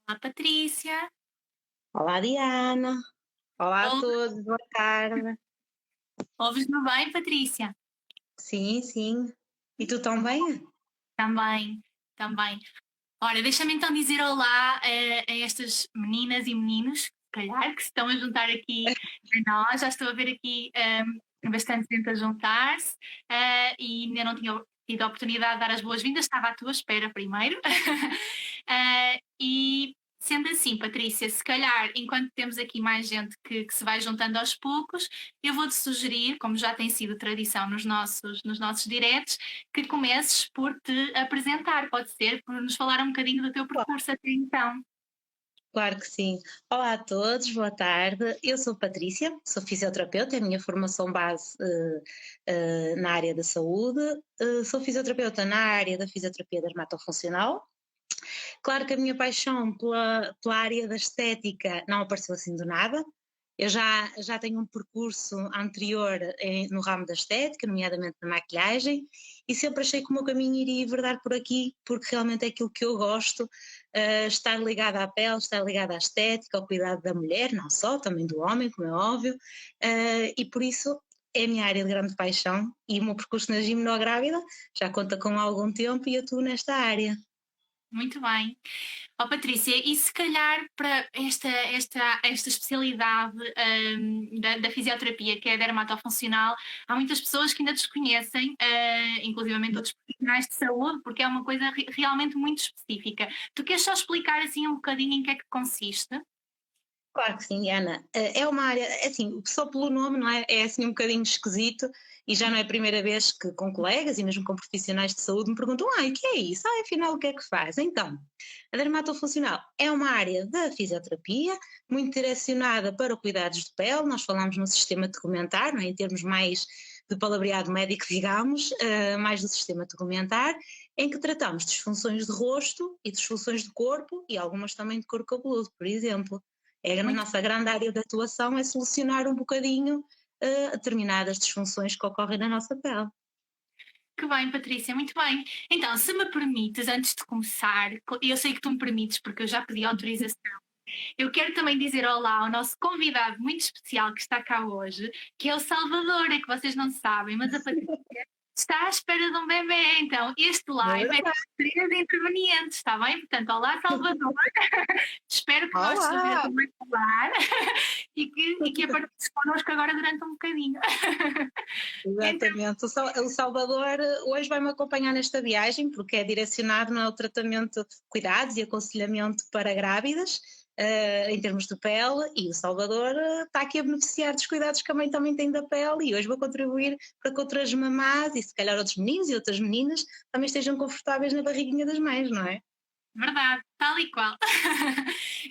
Olá, Patrícia. Olá, Diana. Olá a Ouve- todos, boa tarde. Ouves-me bem, Patrícia? Sim, sim. E tu também? Também, também. Ora, deixa-me então dizer olá a estas meninas e meninos, se calhar, que se estão a juntar aqui a nós. Já estou a ver aqui bastante gente a juntar-se e ainda não tinha tido a oportunidade de dar as boas-vindas, estava à tua espera primeiro. E sendo assim, Patrícia, se calhar, enquanto temos aqui mais gente que se vai juntando aos poucos, eu vou-te sugerir, como já tem sido tradição nos nossos diretos, que comeces por te apresentar, pode ser? Por nos falar um bocadinho do teu Claro, percurso até então. claro que sim. Olá a todos, boa tarde. Eu sou Patrícia, sou fisioterapeuta, é a minha formação base na área da saúde. Sou fisioterapeuta na área da fisioterapia dermatofuncional. Claro que a minha paixão pela área da estética não apareceu assim do nada. Eu já tenho um percurso anterior no ramo da estética, nomeadamente na maquilhagem, e sempre achei que o meu caminho iria enverdar por aqui, porque realmente é aquilo que eu gosto, estar ligada à pele, estar ligada à estética, ao cuidado da mulher, não só, também do homem, como é óbvio, e por isso é a minha área de grande paixão e o meu percurso na gimnográvida já conta com algum tempo e eu estou nesta área. Muito bem. Ó Patrícia, e se calhar para esta especialidade da fisioterapia, que é a dermatofuncional, há muitas pessoas que ainda desconhecem, inclusivamente outros profissionais de saúde, porque é uma coisa realmente muito específica. Tu queres só explicar assim um bocadinho em que é que consiste? Claro que sim, Ana. É uma área, é assim, só pelo nome, não é? É assim um bocadinho esquisito e já não é a primeira vez que com colegas e mesmo com profissionais de saúde me perguntam: o que é isso? Afinal, o que é que faz? Então, a dermatofuncional é uma área da fisioterapia muito direcionada para cuidados de pele. Nós falamos no sistema tegumentar, não é? Em termos mais de palavreado médico, digamos, mais do sistema tegumentar, em que tratamos disfunções de rosto e disfunções de corpo e algumas também de couro cabeludo, por exemplo. É a Muito, nossa grande área de atuação é solucionar um bocadinho determinadas disfunções que ocorrem na nossa pele. que bem, Patrícia, muito bem. Então, se me permites, antes de começar, eu sei que tu me permites porque eu já pedi autorização. Eu quero também dizer olá ao nosso convidado muito especial que está cá hoje, que é o Salvador, é que vocês não sabem, mas a Patrícia está à espera de um bebê. Então, este É live é verdade. de três intervenientes, está bem? Portanto, olá, Salvador. Espero que gostes de ouvir a Olá! tua mãe falar e que a partilhes connosco agora durante um bocadinho. Então, Exatamente. O Salvador hoje vai-me acompanhar nesta viagem, porque é direcionado no tratamento, cuidados e aconselhamento para grávidas, em termos de pele, e o Salvador está aqui a beneficiar dos cuidados que a mãe também tem da pele, e hoje vou contribuir para que outras mamás, e se calhar outros meninos e outras meninas, também estejam confortáveis na barriguinha das mães, não é? verdade, tal e qual.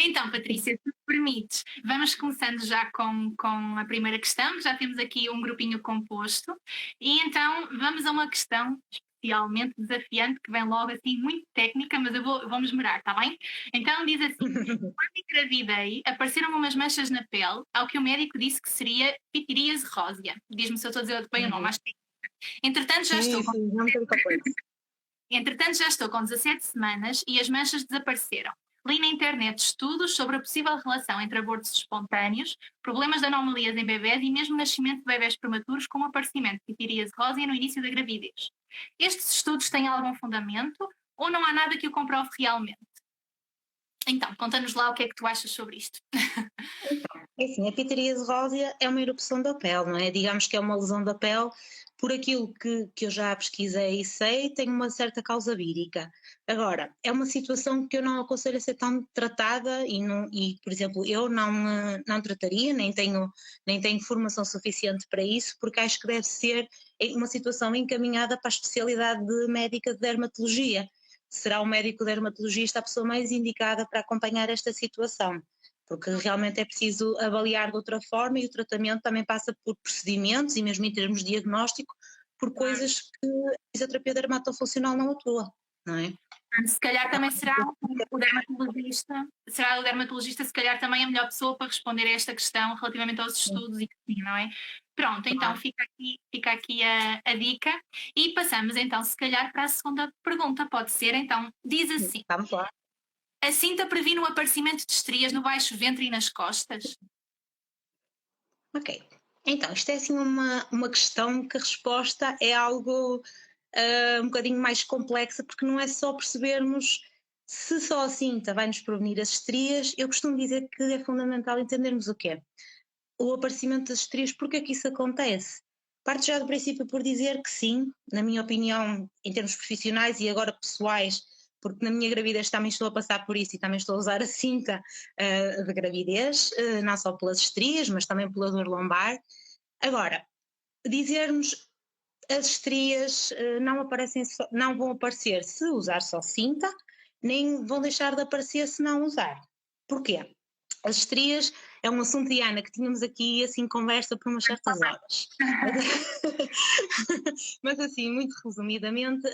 Então, Patrícia, se me permites, vamos começando já com a primeira questão. Já temos aqui um grupinho composto. E então vamos a uma questão especialmente desafiante, que vem logo assim, muito técnica, mas eu vou me esmerar, está bem? Então diz assim: quando engravidei, apareceram umas manchas na pele, ao que o médico disse que seria pitiríase rósea. Diz-me se eu estou a dizer bem o nome, Uhum. acho que entretanto já Sim, estou sim, já me perguntou com isso. Entretanto, já estou com 17 semanas e as manchas desapareceram. Li na internet estudos sobre a possível relação entre abortos espontâneos, problemas de anomalias em bebés e mesmo nascimento de bebés prematuros com o aparecimento de tireoide rósea no início da gravidez. Estes estudos têm algum fundamento ou não há nada que o comprove realmente? Então, conta-nos lá o que é que tu achas sobre isto. É assim, a pitiríase rósea é uma erupção da pele, não é? Digamos que é uma lesão da pele, por aquilo que eu já pesquisei e sei, tem uma certa causa vírica. Agora, é uma situação que eu não aconselho a ser tão tratada e por exemplo, eu não trataria, nem tenho formação suficiente para isso, porque acho que deve ser uma situação encaminhada para a especialidade de médica de dermatologia. Será o médico dermatologista a pessoa mais indicada para acompanhar esta situação, porque realmente é preciso avaliar de outra forma e o tratamento também passa por procedimentos e mesmo em termos de diagnóstico, por Claro. coisas que a fisioterapia dermatofuncional não atua, não é? Se calhar também será o dermatologista, se calhar também a melhor pessoa para responder a esta questão relativamente aos estudos e assim, não é? Pronto, então Claro. fica aqui a dica e passamos então se calhar para a segunda pergunta, pode ser? Então, diz assim, Vamos lá. A cinta previne o aparecimento de estrias no baixo ventre e nas costas? Ok. Então, isto é assim uma questão que a resposta é algo um bocadinho mais complexa, porque não é só percebermos se só a cinta vai nos prevenir as estrias. Eu costumo dizer que é fundamental entendermos o quê? O aparecimento das estrias, porque é que isso acontece? Parto já do princípio por dizer que sim, na minha opinião, em termos profissionais e agora pessoais, porque na minha gravidez também estou a passar por isso e também estou a usar a cinta de gravidez, não só pelas estrias, mas também pela dor lombar. Agora, dizermos as estrias não, não vão aparecer se usar só cinta, nem vão deixar de aparecer se não usar. Porquê? As estrias é um assunto, Diana, que tínhamos aqui assim conversa por umas certas horas. Mas assim, muito resumidamente,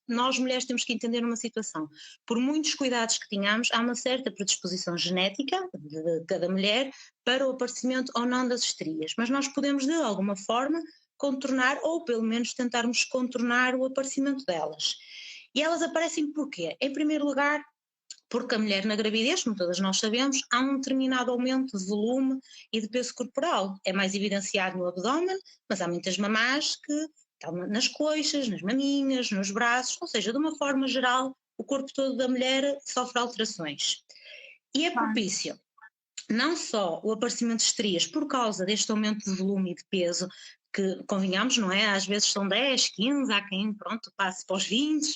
nós mulheres temos que entender uma situação. Por muitos cuidados que tenhamos, há uma certa predisposição genética de cada mulher para o aparecimento ou não das estrias, mas nós podemos de alguma forma contornar ou pelo menos tentarmos contornar o aparecimento delas. E elas aparecem porquê? Em primeiro lugar, porque a mulher na gravidez, como todas nós sabemos, há um determinado aumento de volume e de peso corporal. É mais evidenciado no abdômen, mas há muitas mamás que estão nas coxas, nas maminhas, nos braços, ou seja, de uma forma geral, o corpo todo da mulher sofre alterações. E é Claro. propício não só o aparecimento de estrias por causa deste aumento de volume e de peso, que convenhamos, não é? Às vezes são 10, 15, há quem, pronto, passe para os 20,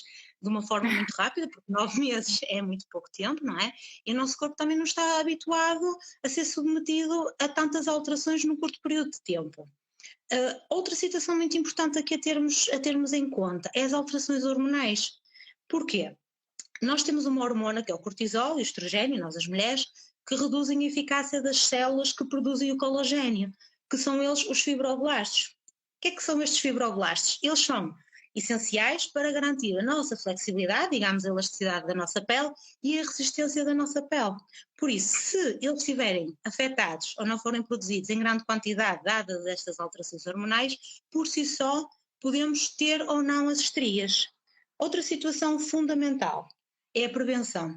de uma forma muito rápida, porque 9 meses é muito pouco tempo, não é? E o nosso corpo também não está habituado a ser submetido a tantas alterações num curto período de tempo. Outra situação muito importante aqui a termos em conta é as alterações hormonais. Porquê? Nós temos uma hormona que é o cortisol e o estrogênio, nós as mulheres, que reduzem a eficácia das células que produzem o colagênio, que são eles os fibroblastos. O que é que são estes fibroblastos? Eles são essenciais para garantir a nossa flexibilidade, digamos, a elasticidade da nossa pele e a resistência da nossa pele. Por isso, se eles estiverem afetados ou não forem produzidos em grande quantidade, dadas estas alterações hormonais, por si só podemos ter ou não as estrias. Outra situação fundamental é a prevenção.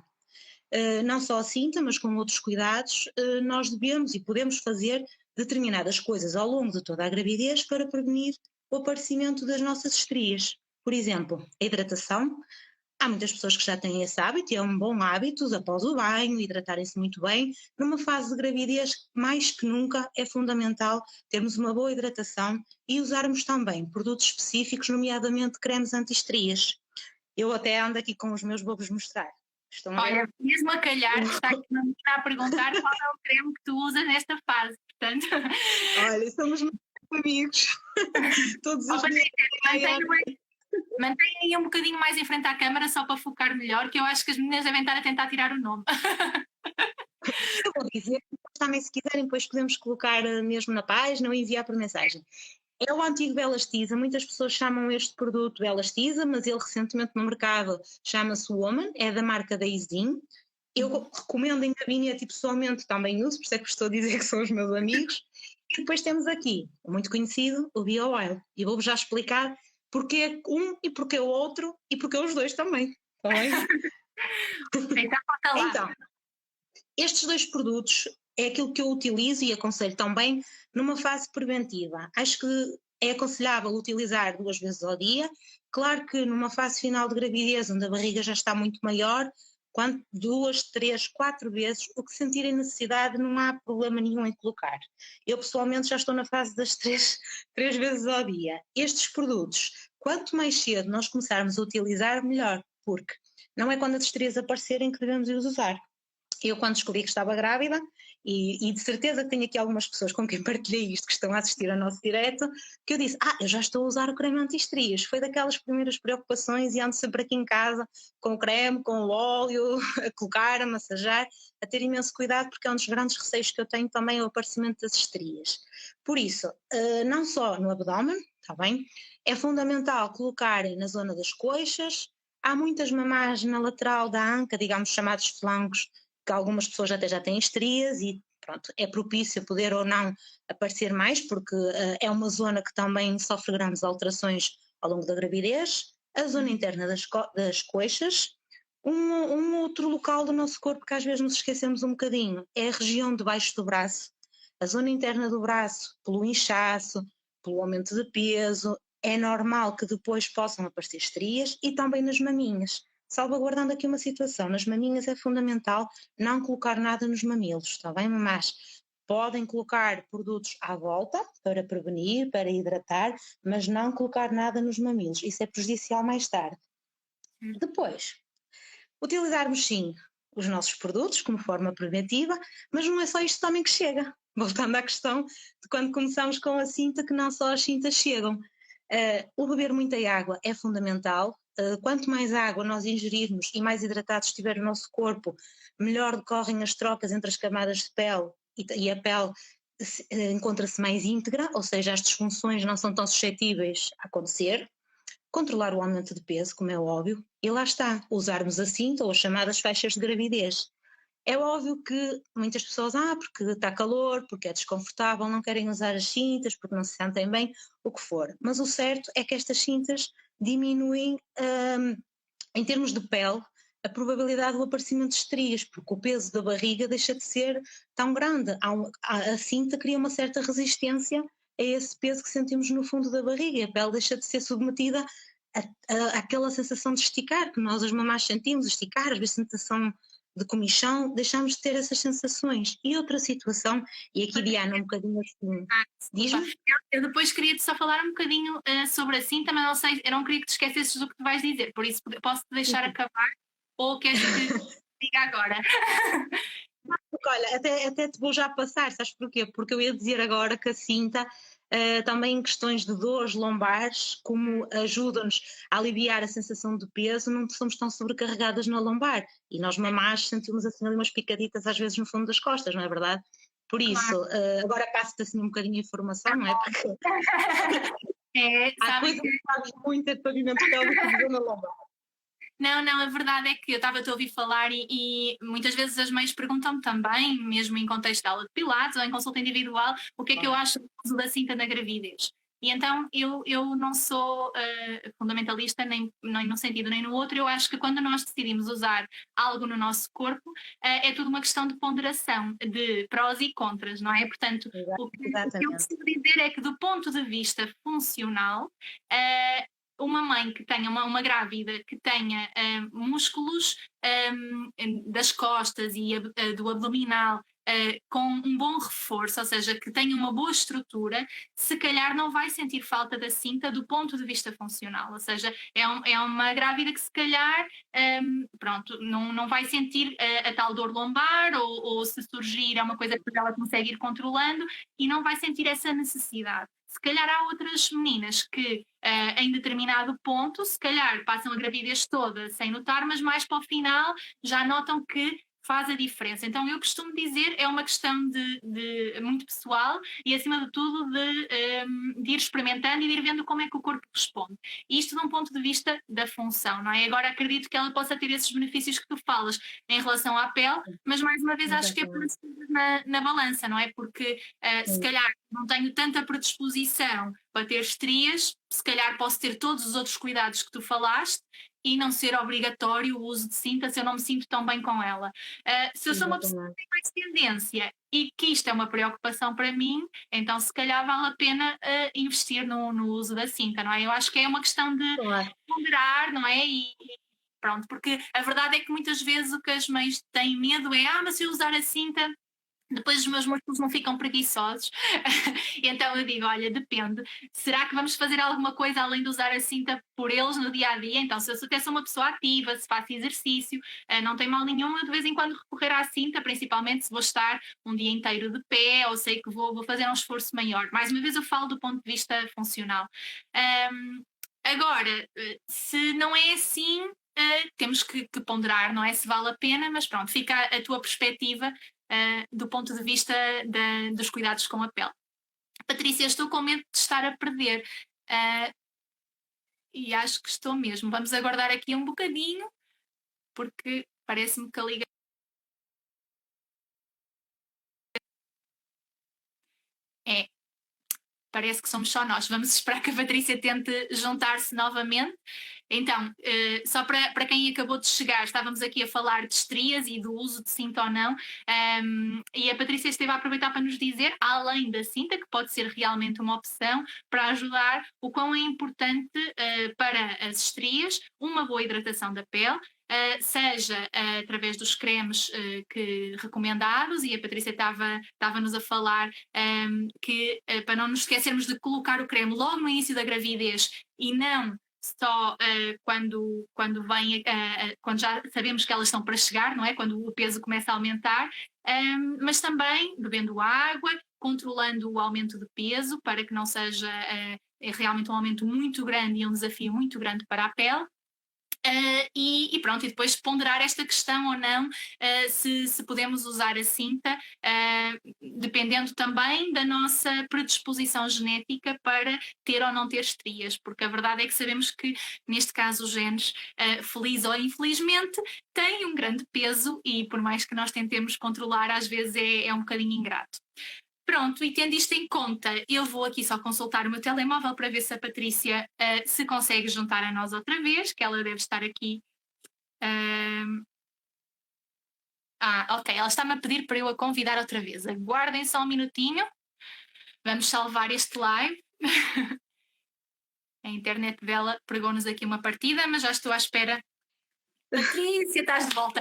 Não só a cinta, mas com outros cuidados, nós devemos e podemos fazer determinadas coisas ao longo de toda a gravidez para prevenir o aparecimento das nossas estrias. Por exemplo, a hidratação. Há muitas pessoas que já têm esse hábito e é um bom hábito, após o banho, hidratarem-se muito bem. Numa fase de gravidez, mais que nunca, é fundamental termos uma boa hidratação e usarmos também produtos específicos, nomeadamente cremes anti-estrias. Eu até ando aqui com os meus bobos mostrar. Estão a ver? Olha, mesmo a calhar, está aqui uma menina a perguntar qual é o creme que tu usas nesta fase, portanto. Olha, somos muito amigos. Todos Ó, os dias. Patrícia, mantém aí um bocadinho mais em frente à câmara só para focar melhor, que eu acho que as meninas devem estar a tentar tirar o nome. Eu vou dizer, também se quiserem, depois podemos colocar mesmo na página ou enviar por mensagem. É o antigo Belastiza, muitas pessoas chamam este produto Belastiza, mas ele recentemente no mercado chama-se Woman, é da marca da Isin. Eu recomendo em gabinete e pessoalmente também uso, por isso é que estou a dizer que são os meus amigos. E depois temos aqui, o muito conhecido, o BioOil. E vou-vos já explicar porque um e porque o outro e porque os dois também. Está bem? Então, conta lá. Então, estes dois produtos é aquilo que eu utilizo e aconselho também numa fase preventiva. Acho que é aconselhável utilizar 2 vezes ao dia. Claro que numa fase final de gravidez, onde a barriga já está muito maior, quanto 2, 3, 4 vezes, o que sentirem necessidade, não há problema nenhum em colocar. Eu pessoalmente já estou na fase das 3 vezes ao dia. Estes produtos, quanto mais cedo nós começarmos a utilizar, melhor, porque não é quando as estrias aparecerem que devemos os usar. Eu, quando descobri que estava grávida, e de certeza que tenho aqui algumas pessoas com quem partilhei isto, que estão a assistir ao nosso direto, que eu disse, eu já estou a usar o creme anti-estrias. Foi daquelas primeiras preocupações e ando sempre aqui em casa com o creme, com o óleo, a colocar, a massajar, a ter imenso cuidado, porque é um dos grandes receios que eu tenho também, é o aparecimento das estrias. Por isso, não só no abdômen, está bem? É fundamental colocar na zona das coxas. Há muitas mamás na lateral da anca, digamos, chamados flangos, que algumas pessoas até já têm estrias e pronto, é propício a poder ou não aparecer mais, porque é uma zona que também sofre grandes alterações ao longo da gravidez. A zona interna das coxas, Um outro local do nosso corpo que às vezes nos esquecemos um bocadinho é a região debaixo do braço, a zona interna do braço, pelo inchaço, pelo aumento de peso, é normal que depois possam aparecer estrias e também nas maminhas. Salvaguardando aqui uma situação, nas maminhas é fundamental não colocar nada nos mamilos, está bem, mamás? Podem colocar produtos à volta para prevenir, para hidratar, mas não colocar nada nos mamilos, isso é prejudicial mais tarde. Depois, utilizarmos sim os nossos produtos como forma preventiva, mas não é só isto também que chega. Voltando à questão de quando começamos com a cinta, que não só as cintas chegam. O beber muita água é fundamental. Quanto mais água nós ingerirmos e mais hidratado estiver o nosso corpo, melhor decorrem as trocas entre as camadas de pele e a pele encontra-se mais íntegra, ou seja, as disfunções não são tão suscetíveis a acontecer. Controlar o aumento de peso, como é óbvio, e lá está, usarmos a cinta ou as chamadas faixas de gravidez. É óbvio que muitas pessoas, porque está calor, porque é desconfortável, não querem usar as cintas, porque não se sentem bem, o que for. Mas o certo é que estas cintas diminuem, em termos de pele, a probabilidade do aparecimento de estrias, porque o peso da barriga deixa de ser tão grande. A cinta cria uma certa resistência a esse peso que sentimos no fundo da barriga, e a pele deixa de ser submetida àquela sensação de esticar, que nós as mamás sentimos, esticar, às vezes sensação de comichão, deixamos de ter essas sensações. E outra situação, e aqui Diana um bocadinho assim, Desculpa. diz-me? Eu depois queria-te só falar um bocadinho sobre a cinta, mas não sei, eu não queria que te esquecesses do que tu vais dizer, por isso posso-te deixar acabar ou queres que diga agora? Porque, olha, até te vou já passar, sabes porquê? Porque eu ia dizer agora que a cinta, também em questões de dores lombares, como ajuda-nos a aliviar a sensação de peso, não somos tão sobrecarregadas na lombar. E nós mamás sentimos assim ali umas picaditas às vezes no fundo das costas, não é verdade? Por isso, Claro. agora passo-te assim um bocadinho de informação, não é? Porque há Sabem coisas que que sabes muito é de pavimento pélvico de zona lombar. não, a verdade é que eu estava a te ouvir falar e muitas vezes as mães perguntam-me também, mesmo em contexto de aula de pilates ou em consulta individual, o que é que eu acho do uso da cinta na gravidez. E então eu não sou fundamentalista nem num sentido nem no outro, eu acho que quando nós decidimos usar algo no nosso corpo, é tudo uma questão de ponderação, de prós e contras, não é? Portanto, o que eu Exatamente. preciso dizer é que do ponto de vista funcional, uma mãe que tenha, uma grávida que tenha músculos das costas e do abdominal com um bom reforço, ou seja, que tenha uma boa estrutura, se calhar não vai sentir falta da cinta do ponto de vista funcional, ou seja, é uma grávida que se calhar pronto, não vai sentir a tal dor lombar ou se surgir é uma coisa que ela consegue ir controlando e não vai sentir essa necessidade. Se calhar há outras meninas que em determinado ponto, se calhar passam a gravidez toda sem notar, mas mais para o final já notam que faz a diferença. Então eu costumo dizer, é uma questão de muito pessoal e acima de tudo de ir experimentando e de ir vendo como é que o corpo responde. Isto de um ponto de vista da função, não é? Agora acredito que ela possa ter esses benefícios que tu falas em relação à pele, mas mais uma vez acho que é Exatamente. na balança, não é? Porque se calhar não tenho tanta predisposição para ter estrias, se calhar posso ter todos os outros cuidados que tu falaste e não ser obrigatório o uso de cinta se eu não me sinto tão bem com ela. Se eu sou uma pessoa que Exatamente. tem mais tendência e que isto é uma preocupação para mim, então se calhar vale a pena investir no uso da cinta, não é? Eu acho que é uma questão de Claro. ponderar, não é? E pronto, porque a verdade é que muitas vezes o que as mães têm medo é, mas se eu usar a cinta depois os meus músculos não ficam preguiçosos. Então eu digo: olha, depende. Será que vamos fazer alguma coisa além de usar a cinta por eles no dia a dia? Então, se eu até sou uma pessoa ativa, se faço exercício, não tem mal nenhum eu de vez em quando recorrer à cinta, principalmente se vou estar um dia inteiro de pé ou sei que vou fazer um esforço maior. Mais uma vez, eu falo do ponto de vista funcional. Agora, se não é assim, temos que ponderar, não é? Se vale a pena, mas pronto, fica a tua perspectiva do ponto de vista dos cuidados com a pele. Patrícia, estou com medo de estar a perder e acho que estou mesmo. Vamos aguardar aqui um bocadinho, porque parece-me que a liga. É, parece que somos só nós. Vamos esperar que a Patrícia tente juntar-se novamente. Então, só para quem acabou de chegar, estávamos aqui a falar de estrias e do uso de cinta ou não, e a Patrícia esteve a aproveitar para nos dizer, além da cinta, que pode ser realmente uma opção, para ajudar o quão é importante para as estrias uma boa hidratação da pele, seja através dos cremes que recomendados, e a Patrícia estava-nos a falar que para não nos esquecermos de colocar o creme logo no início da gravidez e não só quando vem, quando já sabemos que elas estão para chegar, não é? Quando o peso começa a aumentar, mas também bebendo água, controlando o aumento de peso para que não seja realmente um aumento muito grande e um desafio muito grande para a pele. E pronto, e depois ponderar esta questão ou não, se podemos usar a cinta, dependendo também da nossa predisposição genética para ter ou não ter estrias, porque a verdade é que sabemos que, neste caso, os genes, feliz ou infelizmente, têm um grande peso e por mais que nós tentemos controlar, às vezes é um bocadinho ingrato. Pronto, e tendo isto em conta, eu vou aqui só consultar o meu telemóvel para ver se a Patrícia se consegue juntar a nós outra vez, que ela deve estar aqui. Ok, ela está-me a pedir para eu a convidar outra vez. Aguardem só um minutinho, vamos salvar este live. A internet dela pregou-nos aqui uma partida, mas já estou à espera. Patrícia, estás de volta.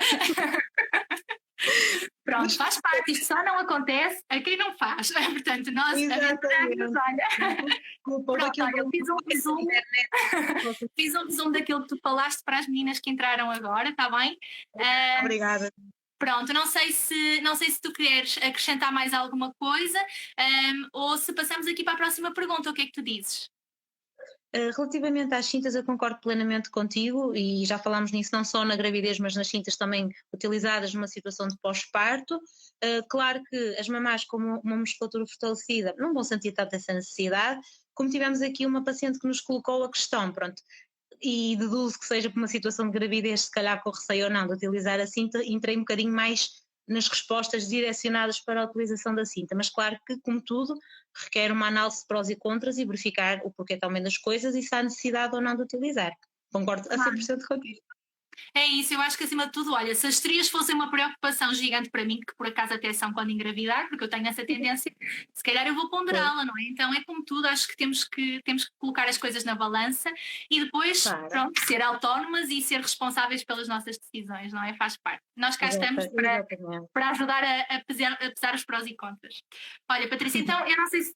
Pronto, faz parte, isto só não acontece a quem não faz. Portanto, nós avisamos, olha. Pronto, olha, eu fiz um resumo daquilo que tu falaste para as meninas que entraram agora, está bem? Obrigada. Pronto, não sei se tu queres acrescentar mais alguma coisa, ou se passamos aqui para a próxima pergunta, o que é que tu dizes? Relativamente às cintas, eu concordo plenamente contigo e já falámos nisso não só na gravidez, mas nas cintas também utilizadas numa situação de pós-parto. Claro que as mamás com uma musculatura fortalecida não vão sentir tanto essa necessidade, como tivemos aqui uma paciente que nos colocou a questão, pronto, e deduzo que seja por uma situação de gravidez, se calhar com receio ou não de utilizar a cinta, entrei um bocadinho mais nas respostas direcionadas para a utilização da cinta, mas claro que, como tudo, requer uma análise de prós e contras e verificar o porquê também das coisas e se há necessidade ou não de utilizar. Concordo a 100% contigo. É isso, eu acho que acima de tudo, olha, se as estrias fossem uma preocupação gigante para mim, que por acaso até são quando engravidar, porque eu tenho essa tendência, se calhar eu vou ponderá-la, não é? Então é como tudo, acho que temos que colocar as coisas na balança e depois, pronto, ser autónomas e ser responsáveis pelas nossas decisões, não é? Faz parte. Nós cá estamos para ajudar a pesar os prós e contras. Olha, Patrícia, então eu não sei se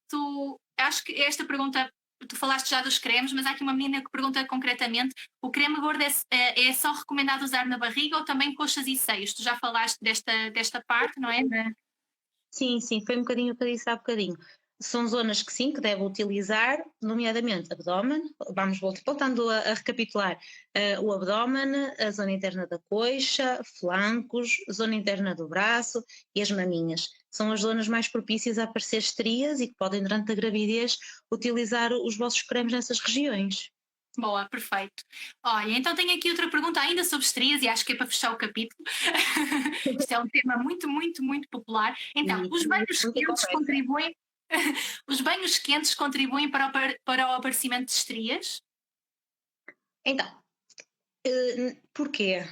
acho que esta pergunta, tu falaste já dos cremes, mas há aqui uma menina que pergunta concretamente: o creme gordo é só recomendado usar na barriga ou também coxas e seios? Tu já falaste desta parte, não é? Sim, foi um bocadinho o que eu disse há bocadinho. São zonas que sim, que deve utilizar, nomeadamente abdômen, vamos voltando a recapitular, o abdômen, a zona interna da coxa, flancos, zona interna do braço e as maminhas. São as zonas mais propícias a aparecer estrias e que podem, durante a gravidez, utilizar os vossos cremes nessas regiões. Boa, perfeito. Olha, então tenho aqui outra pergunta ainda sobre estrias e acho que é para fechar o capítulo. Isto é um tema muito, muito, muito popular. Então, os banhos quentes contribuem... Os banhos quentes contribuem para o aparecimento de estrias? Então, porquê?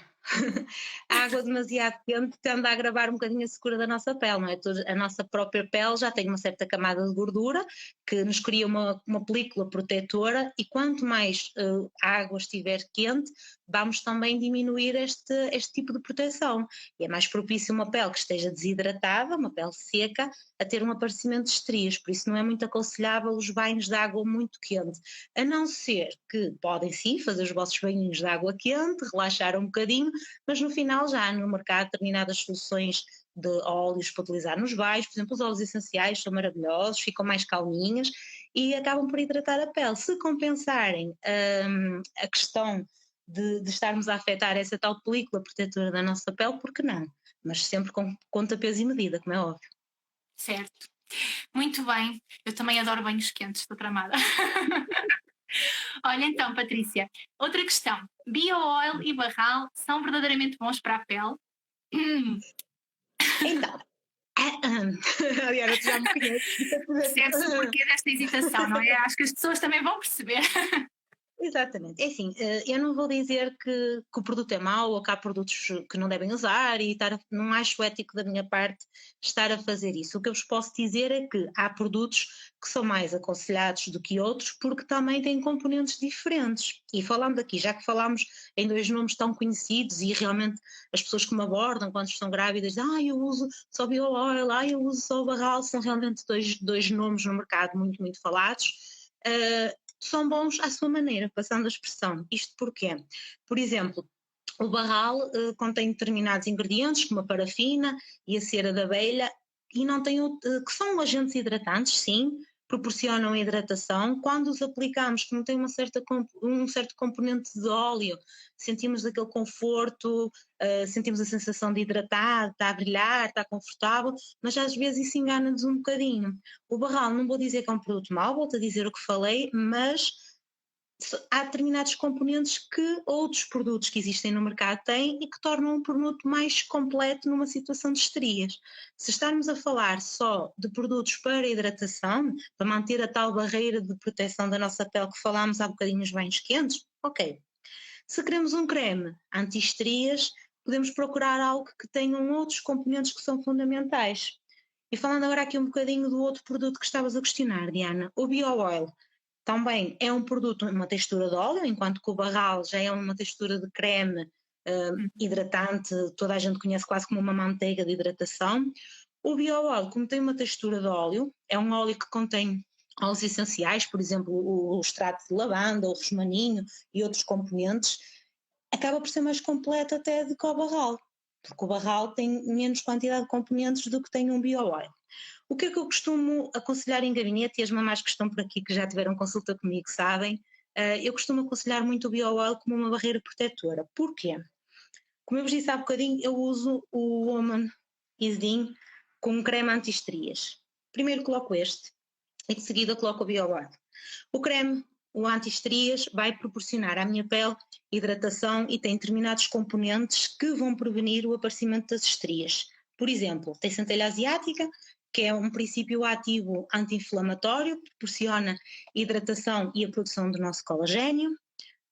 A água demasiado quente tende a agravar um bocadinho a secura da nossa pele, não é? A nossa própria pele já tem uma certa camada de gordura que nos cria uma película protetora e quanto mais a água estiver quente, vamos também diminuir este tipo de proteção. E é mais propício uma pele que esteja desidratada, uma pele seca, a ter um aparecimento de estrias, por isso não é muito aconselhável os banhos de água muito quente, a não ser que podem sim fazer os vossos banhinhos de água quente, relaxar um bocadinho, mas no final já há no mercado determinadas soluções de óleos para utilizar nos banhos, por exemplo os óleos essenciais são maravilhosos, ficam mais calminhas e acabam por hidratar a pele. Se compensarem a questão de estarmos a afetar essa tal película protetora da nossa pele, por que não? Mas sempre com conta, peso e medida, como é óbvio. Certo. Muito bem. Eu também adoro banhos quentes, estou tramada. Olha então, Patrícia, outra questão. Bio-oil e barral são verdadeiramente bons para a pele? Então, aliás, tu já me conheces. Percebe-se o porquê desta hesitação, não é? Acho que as pessoas também vão perceber. Exatamente. É assim, eu não vou dizer que o produto é mau ou que há produtos que não devem usar e não acho ético da minha parte estar a fazer isso. O que eu vos posso dizer é que há produtos que são mais aconselhados do que outros porque também têm componentes diferentes. E falando aqui, já que falámos em dois nomes tão conhecidos e realmente as pessoas que me abordam quando estão grávidas, eu uso só Bio Oil, eu uso só o Barral, são realmente dois nomes no mercado muito, muito falados. São bons à sua maneira, passando a expressão. Isto porquê? Por exemplo, o Barral contém determinados ingredientes, como a parafina e a cera de abelha, e não tem, que são agentes hidratantes, sim, proporcionam hidratação. Quando os aplicamos, como tem um certo componente de óleo, sentimos aquele conforto, sentimos a sensação de hidratar, está a brilhar, está confortável, mas às vezes isso engana-nos um bocadinho. O Barral, não vou dizer que é um produto mau, vou-te a dizer o que falei, mas há determinados componentes que outros produtos que existem no mercado têm e que tornam um produto mais completo numa situação de estrias. Se estarmos a falar só de produtos para hidratação, para manter a tal barreira de proteção da nossa pele que falámos há bocadinho nos banhos quentes, ok. Se queremos um creme anti-estrias, podemos procurar algo que tenham outros componentes que são fundamentais. E falando agora aqui um bocadinho do outro produto que estavas a questionar, Diana, o BioOil. Também é um produto, uma textura de óleo, enquanto que o Barral já é uma textura de creme hidratante, toda a gente conhece quase como uma manteiga de hidratação. O BioOil, como tem uma textura de óleo, é um óleo que contém óleos essenciais, por exemplo, o extrato de lavanda, o rosmaninho e outros componentes, acaba por ser mais completo até do que o Barral, porque o Barral tem menos quantidade de componentes do que tem um BioOil. O que é que eu costumo aconselhar em gabinete, e as mamás que estão por aqui que já tiveram consulta comigo sabem, eu costumo aconselhar muito o BioOil como uma barreira protetora. Porquê? Como eu vos disse há bocadinho, eu uso o Woman Isdin com um creme anti-estrias. Primeiro coloco este e de seguida coloco o BioOil. O creme, o anti-estrias, vai proporcionar à minha pele hidratação e tem determinados componentes que vão prevenir o aparecimento das estrias. Por exemplo, tem centelha asiática, que é um princípio ativo anti-inflamatório, que proporciona hidratação e a produção do nosso colagênio.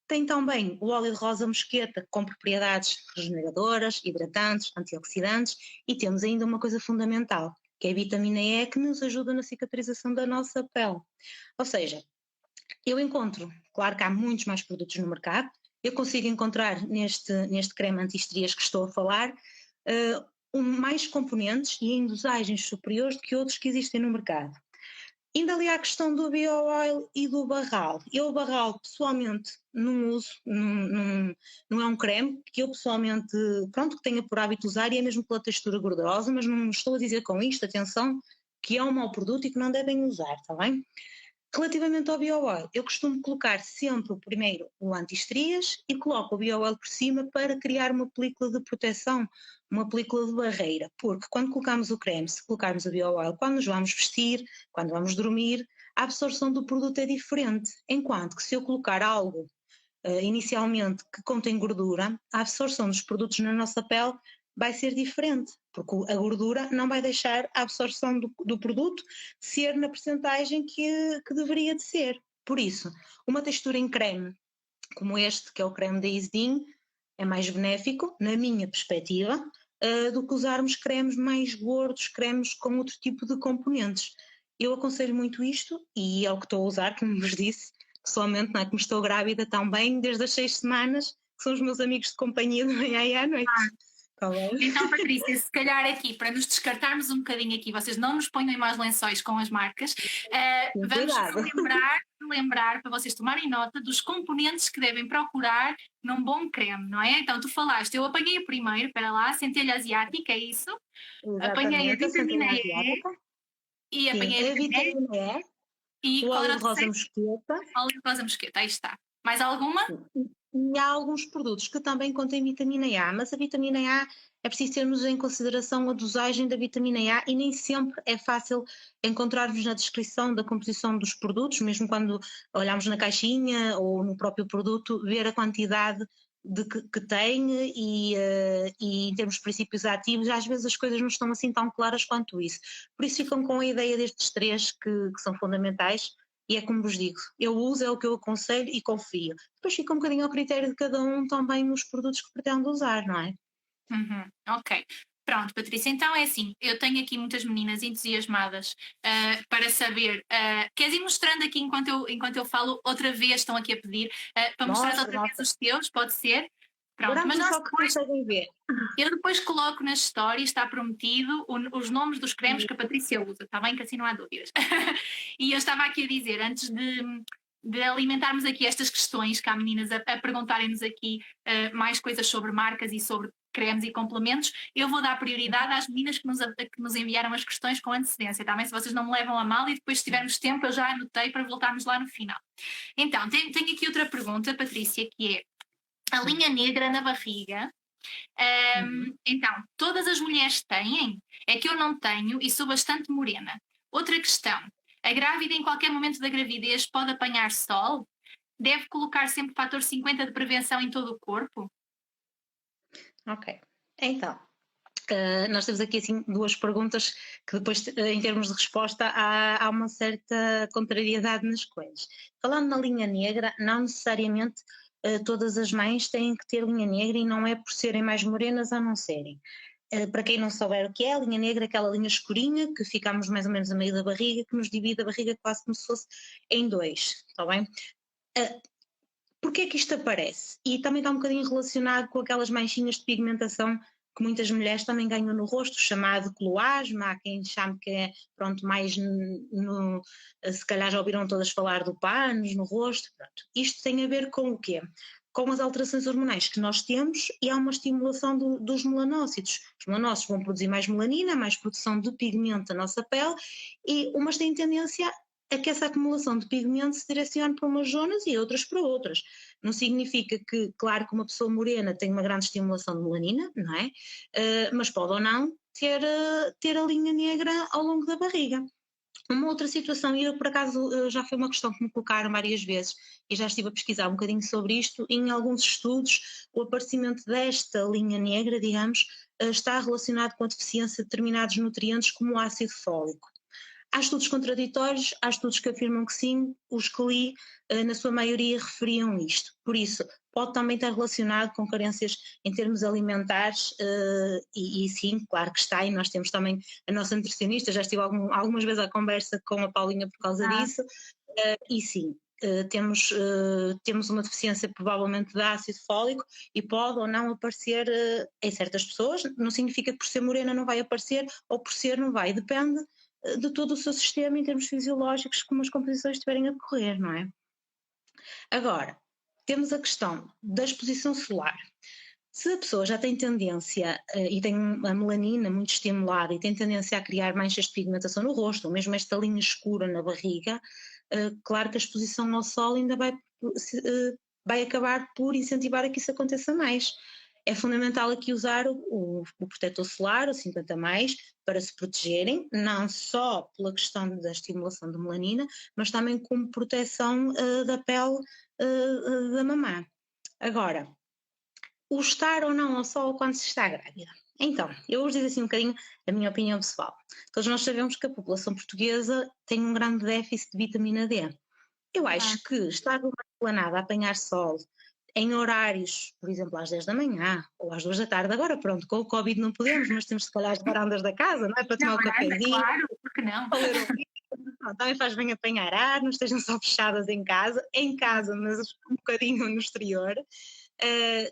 Tem também o óleo de rosa mosqueta, com propriedades regeneradoras, hidratantes, antioxidantes, e temos ainda uma coisa fundamental, que é a vitamina E, que nos ajuda na cicatrização da nossa pele. Ou seja, eu encontro, claro que há muitos mais produtos no mercado, eu consigo encontrar neste creme anti-estrias que estou a falar, mais componentes e em dosagens superiores do que outros que existem no mercado. Ainda ali há a questão do BioOil e do Barral. Eu o Barral pessoalmente não uso, não é um creme que eu pessoalmente, pronto, que tenha por hábito usar e é mesmo pela textura gordurosa, mas não estou a dizer com isto, atenção, que é um mau produto e que não devem usar, está bem? Relativamente ao BioOil, eu costumo colocar sempre primeiro o anti-estrias e coloco o BioOil por cima para criar uma película de proteção, uma película de barreira, porque quando colocamos o creme, se colocarmos o BioOil, quando nos vamos vestir, quando vamos dormir, a absorção do produto é diferente, enquanto que se eu colocar algo inicialmente que contém gordura, a absorção dos produtos na nossa pele vai ser diferente, porque a gordura não vai deixar a absorção do produto ser na percentagem que deveria de ser. Por isso, uma textura em creme, como este, que é o creme da Isdin, é mais benéfico, na minha perspectiva, do que usarmos cremes mais gordos, cremes com outro tipo de componentes. Eu aconselho muito isto, e é o que estou a usar, como vos disse, pessoalmente, não é? Como estou grávida também, desde as 6 semanas, que são os meus amigos de companhia de manhã e à noite. Tá bem? Então, Patrícia, se calhar aqui, para nos descartarmos um bocadinho aqui, vocês não nos ponham em maus lençóis com as marcas, vamos lembrar para vocês tomarem nota dos componentes que devem procurar num bom creme, não é? Então, tu falaste, eu apanhei o primeiro, espera lá, centelha asiática, é isso? Apanhei a Exatamente, a vitamina centelha E asiática. e Sim, apanhei a a vitamina vitamina E E, o qual era óleo o de rosa terceiro? mosqueta. Óleo de rosa mosqueta, aí está. Mais alguma? E há alguns produtos que também contêm vitamina A, mas a vitamina A é preciso termos em consideração a dosagem da vitamina A e nem sempre é fácil encontrarmos na descrição da composição dos produtos, mesmo quando olhamos na caixinha ou no próprio produto, ver a quantidade que tem e em termos de princípios ativos, às vezes as coisas não estão assim tão claras quanto isso. Por isso ficam com a ideia destes três que são fundamentais e é como vos digo, eu uso, é o que eu aconselho e confio. Depois fica um bocadinho ao critério de cada um também os produtos que pretende usar, não é? Uhum, ok. Pronto, Patrícia, então é assim, eu tenho aqui muitas meninas entusiasmadas para saber. Queres ir mostrando aqui enquanto eu falo outra vez, estão aqui a pedir, para mostrar Mostra, outra vez mostra. os teus, pode ser? Pronto, mas Garanto-me nós só que depois, conseguem ver. eu depois coloco nas stories, está prometido, os nomes dos cremes E, que a Patrícia usa, está bem? Que assim não há dúvidas. E eu estava aqui a dizer, antes de alimentarmos aqui estas questões que há meninas a perguntarem-nos aqui mais coisas sobre marcas e sobre cremes e complementos, eu vou dar prioridade às meninas que nos enviaram as questões com antecedência, tá bem? Se vocês não me levam a mal e depois se tivermos tempo eu já anotei para voltarmos lá no final. Então, tenho aqui outra pergunta, Patrícia, que é a linha negra na barriga. uhum. Então, todas as mulheres têm? É que eu não tenho e sou bastante morena. Outra questão, a grávida em qualquer momento da gravidez pode apanhar sol? Deve colocar sempre fator 50 de prevenção em todo o corpo? Ok. Então, nós temos aqui assim duas perguntas que depois, em termos de resposta, há uma certa contrariedade nas coisas. Falando na linha negra, não necessariamente todas as mães têm que ter linha negra e não é por serem mais morenas a não serem. Para quem não souber o que é, a linha negra é aquela linha escurinha que ficamos mais ou menos a meio da barriga, que nos divide a barriga quase como se fosse em dois, está bem? Uh, Porquê é que isto aparece? E também está um bocadinho relacionado com aquelas manchinhas de pigmentação que muitas mulheres também ganham no rosto, chamado cloasma, há quem chame que é, pronto, mais no, se calhar já ouviram todas falar do pânis no rosto, pronto. Isto tem a ver com o quê? Com as alterações hormonais que nós temos e há uma estimulação dos melanócitos. Os melanócitos vão produzir mais melanina, mais produção de pigmento na nossa pele e umas têm tendência a que essa acumulação de pigmento se direcione para umas zonas e outras para outras. Não significa que, claro que uma pessoa morena tem uma grande estimulação de melanina, não é? Mas pode ou não ter a linha negra ao longo da barriga. Uma outra situação, e eu por acaso já foi uma questão que me colocaram várias vezes, e já estive a pesquisar um bocadinho sobre isto, em alguns estudos o aparecimento desta linha negra, digamos, está relacionado com a deficiência de determinados nutrientes como o ácido fólico. Há estudos contraditórios, há estudos que afirmam que sim, os que li, na sua maioria, referiam isto. Por isso, pode também estar relacionado com carências em termos alimentares, e sim, claro que está, e nós temos também a nossa nutricionista, já estive algumas vezes à conversa com a Paulinha por causa Ah, disso, e sim, temos uma deficiência provavelmente de ácido fólico e pode ou não aparecer em certas pessoas, não significa que por ser morena não vai aparecer ou por ser não vai, depende de todo o seu sistema em termos fisiológicos, como as composições estiverem a decorrer, não é? Agora, temos a questão da exposição solar. Se a pessoa já tem tendência e tem a melanina muito estimulada e tem tendência a criar manchas de pigmentação no rosto, ou mesmo esta linha escura na barriga, claro que a exposição ao sol ainda vai acabar por incentivar a que isso aconteça mais. É fundamental aqui usar o protetor solar, o 50 mais, para se protegerem, não só pela questão da estimulação da melanina, mas também como proteção da pele da mamã. Agora, o estar ou não ao sol quando se está grávida. Então, eu vou dizer assim um bocadinho a minha opinião pessoal. Todos nós sabemos que a população portuguesa tem um grande déficit de vitamina D. Eu ah, acho que estar numa esplanada a apanhar sol em horários, por exemplo, às 10 da manhã ou às 2 da tarde, agora pronto, com o Covid não podemos, mas temos se calhar as varandas da casa, não é? Para na tomar o varanda, cafezinho, claro, porque não? para ler um livro, também faz bem apanhar ar, não estejam só fechadas em casa, mas um bocadinho no exterior. Uh,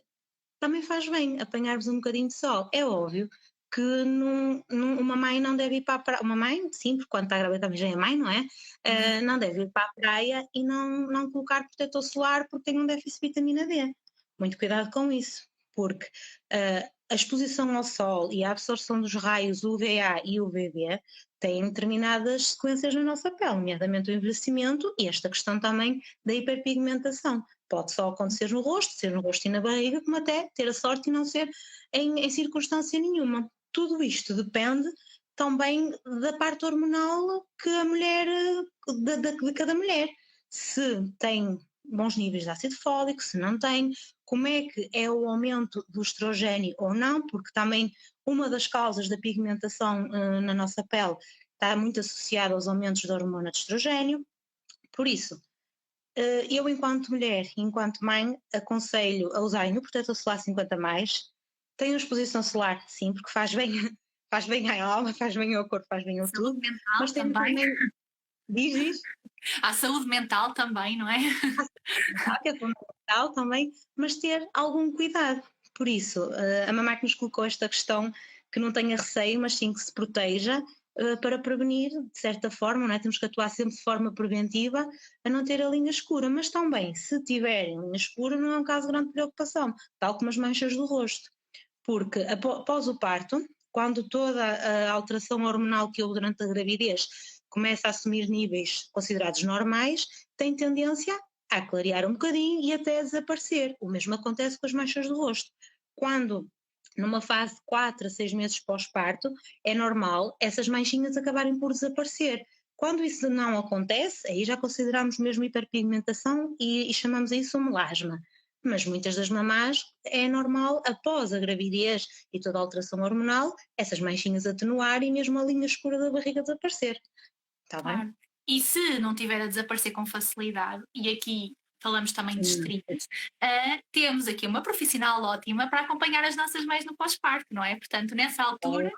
Também faz bem apanharmos um bocadinho de sol. É óbvio que uma mãe não deve ir para a praia, uma mãe, sim, porque quando está grávida também já é mãe, não é? Uhum. Não deve ir para a praia e não colocar protetor solar porque tem um déficit de vitamina D. Muito cuidado com isso, porque a exposição ao sol e a absorção dos raios UVA e UVB têm determinadas sequências na nossa pele, nomeadamente o envelhecimento e esta questão também da hiperpigmentação. Pode só acontecer no rosto, ser no rosto e na barriga, como até ter a sorte e não ser em circunstância nenhuma. Tudo isto depende também da parte hormonal que a mulher, de cada mulher. Se tem bons níveis de ácido fólico, se não tem, como é que é o aumento do estrogênio ou não, porque também uma das causas da pigmentação na nossa pele está muito associada aos aumentos da hormona de estrogênio. Por isso, eu enquanto mulher e enquanto mãe aconselho a usarem o protetor solar 50+, tenham exposição solar sim, porque faz bem, faz bem à alma, faz bem ao corpo, faz bem ao Saúde tudo, mental mas tenham também. também, diz, À saúde mental também, não é? que é fundamental também, mas ter algum cuidado. Por isso, a mamãe que nos colocou esta questão que não tenha receio, mas sim que se proteja para prevenir, de certa forma, não é? Temos que atuar sempre de forma preventiva a não ter a linha escura, mas também, se tiverem linha escura, não é um caso de grande preocupação, tal como as manchas do rosto, porque após o parto, quando toda a alteração hormonal que houve durante a gravidez começa a assumir níveis considerados normais, tem tendência a clarear um bocadinho e até a desaparecer. O mesmo acontece com as manchas do rosto. Quando, numa fase de 4 a 6 meses pós-parto, é normal essas manchinhas acabarem por desaparecer. Quando isso não acontece, aí já consideramos mesmo hiperpigmentação e chamamos isso um melasma. Mas muitas das mamás é normal, após a gravidez e toda a alteração hormonal, essas manchinhas atenuarem e mesmo a linha escura da barriga desaparecer. Está bem? Claro. E se não tiver a desaparecer com facilidade, e aqui falamos também de Hum. estrias, temos aqui uma profissional ótima para acompanhar as nossas mães no pós-parto, não é? Portanto, nessa altura,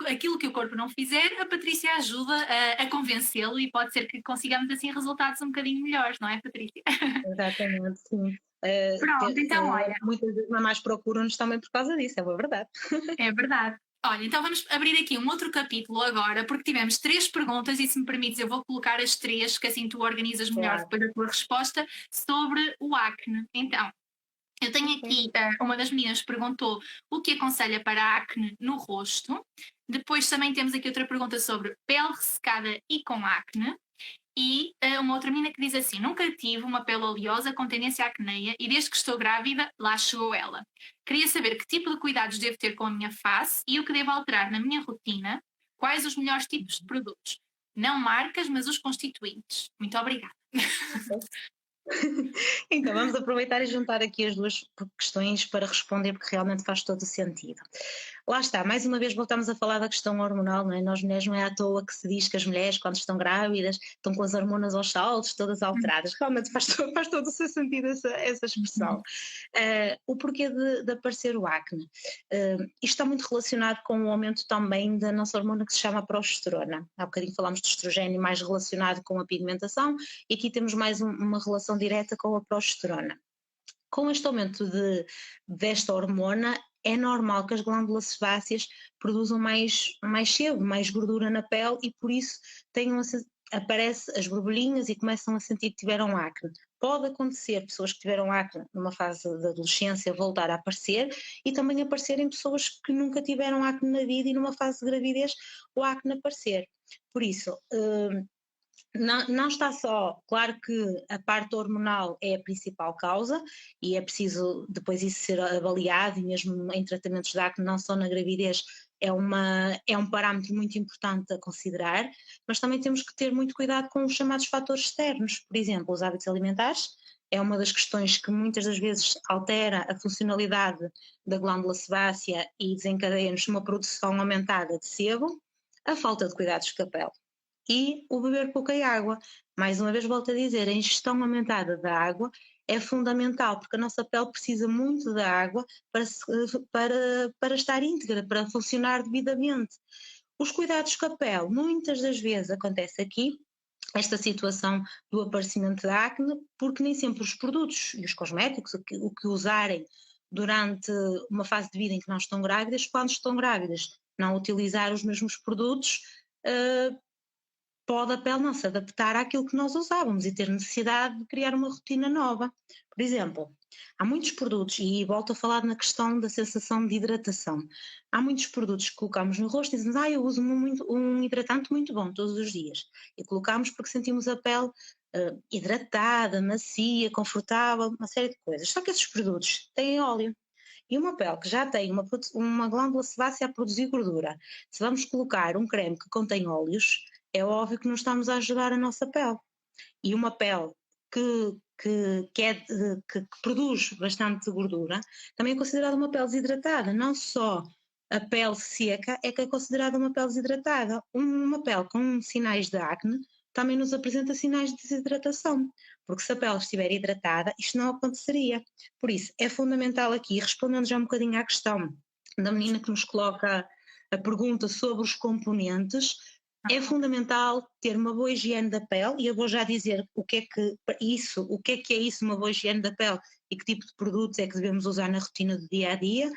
aquilo que o corpo não fizer, a Patrícia ajuda a convencê-lo e pode ser que consigamos assim resultados um bocadinho melhores, não é, Patrícia? Exatamente, sim. Pronto, então olha, Muitas das mamás procuram-nos também por causa disso, é uma verdade. é verdade. Olha, então vamos abrir aqui um outro capítulo agora, porque tivemos 3 perguntas e se me permites eu vou colocar as 3, que assim tu organizas melhor Claro. depois a tua resposta, sobre o acne. Então, eu tenho Ok. aqui, uma das meninas perguntou o que aconselha para a acne no rosto. Depois também temos aqui outra pergunta sobre pele ressecada e com acne. E uma outra menina que diz assim: nunca tive uma pele oleosa com tendência à acneia e desde que estou grávida, lá chegou ela. Queria saber que tipo de cuidados devo ter com a minha face e o que devo alterar na minha rotina. Quais os melhores tipos de produtos? Não marcas, mas os constituintes. Muito obrigada. Ok. Então, vamos aproveitar e juntar aqui as duas questões para responder, porque realmente faz todo o sentido. Lá está, mais uma vez voltamos a falar da questão hormonal, não é? Nós mulheres não é à toa que se diz que as mulheres, quando estão grávidas, estão com as hormonas aos saltos, todas alteradas. Realmente faz todo o seu sentido essa expressão. O porquê de aparecer o acne? Isto está muito relacionado com o aumento também da nossa hormona que se chama progesterona. Há bocadinho falámos de estrogênio mais relacionado com a pigmentação e aqui temos mais uma relação direta com a progesterona. Com este aumento desta hormona, é normal que as glândulas sebáceas produzam mais sebo, mais gordura na pele e por isso aparecem as borbulhinhas e começam a sentir que tiveram acne. Pode acontecer pessoas que tiveram acne numa fase da adolescência voltar a aparecer e também aparecer em pessoas que nunca tiveram acne na vida e numa fase de gravidez o acne aparecer. Por isso, não está só, claro que a parte hormonal é a principal causa e é preciso depois isso ser avaliado e mesmo em tratamentos de acne, não só na gravidez, é um parâmetro muito importante a considerar, mas também temos que ter muito cuidado com os chamados fatores externos, por exemplo, os hábitos alimentares, é uma das questões que muitas das vezes altera a funcionalidade da glândula sebácea e desencadeia-nos uma produção aumentada de sebo, a falta de cuidados com a pele e o beber pouca água. Mais uma vez volto a dizer, a ingestão aumentada da água é fundamental, porque a nossa pele precisa muito da água para estar íntegra, para funcionar devidamente. Os cuidados com a pele, muitas das vezes acontece aqui, esta situação do aparecimento da acne, porque nem sempre os produtos e os cosméticos, o que usarem durante uma fase de vida em que não estão grávidas, quando estão grávidas, não utilizar os mesmos produtos, pode a pele não se adaptar àquilo que nós usávamos e ter necessidade de criar uma rotina nova. Por exemplo, há muitos produtos, e volto a falar na questão da sensação de hidratação, há muitos produtos que colocamos no rosto e dizemos, eu uso um hidratante muito bom todos os dias, e colocamos porque sentimos a pele hidratada, macia, confortável, uma série de coisas, só que esses produtos têm óleo, e uma pele que já tem uma glândula sebácea a produzir gordura, se vamos colocar um creme que contém óleos, é óbvio que não estamos a ajudar a nossa pele. E uma pele que produz bastante gordura também é considerada uma pele desidratada, não só a pele seca é que é considerada uma pele desidratada. Uma pele com sinais de acne também nos apresenta sinais de desidratação, porque se a pele estiver hidratada, isto não aconteceria. Por isso, é fundamental aqui, respondendo já um bocadinho à questão da menina que nos coloca a pergunta sobre os componentes, é fundamental ter uma boa higiene da pele, e eu vou já dizer o que é isso, uma boa higiene da pele e que tipo de produtos é que devemos usar na rotina do dia a dia,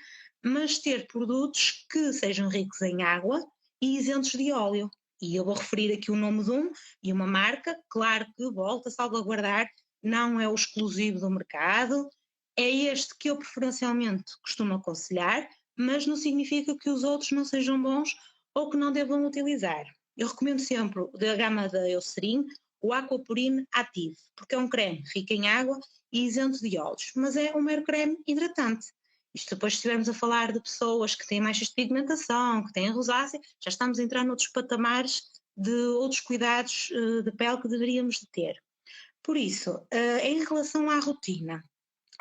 mas ter produtos que sejam ricos em água e isentos de óleo. E eu vou referir aqui o nome de um e uma marca, claro que volta a salvaguardar, não é o exclusivo do mercado, é este que eu preferencialmente costumo aconselhar, mas não significa que os outros não sejam bons ou que não devam utilizar. Eu recomendo sempre da gama da Eucerin o Aquaporine Active, porque é um creme rico em água e isento de óleos, mas é um mero creme hidratante. Isto depois, se estivermos a falar de pessoas que têm manchas de pigmentação, que têm rosácea, já estamos a entrar noutros patamares de outros cuidados de pele que deveríamos de ter. Por isso, em relação à rotina,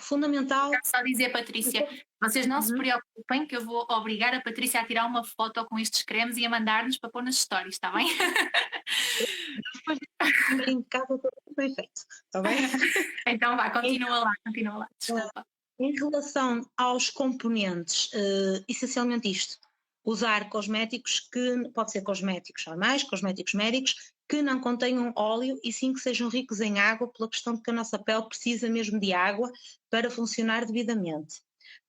fundamental. Quero só dizer, Patrícia, vocês não se preocupem que eu vou obrigar a Patrícia a tirar uma foto com estes cremes e a mandar-nos para pôr nas stories, está bem? Depois em casa tudo bem feito, está bem? Então vá, continua lá, desculpa. Em relação aos componentes, essencialmente isto, usar cosméticos que, pode ser cosméticos normais, cosméticos médicos, que não contenham óleo e sim que sejam ricos em água, pela questão de que a nossa pele precisa mesmo de água para funcionar devidamente.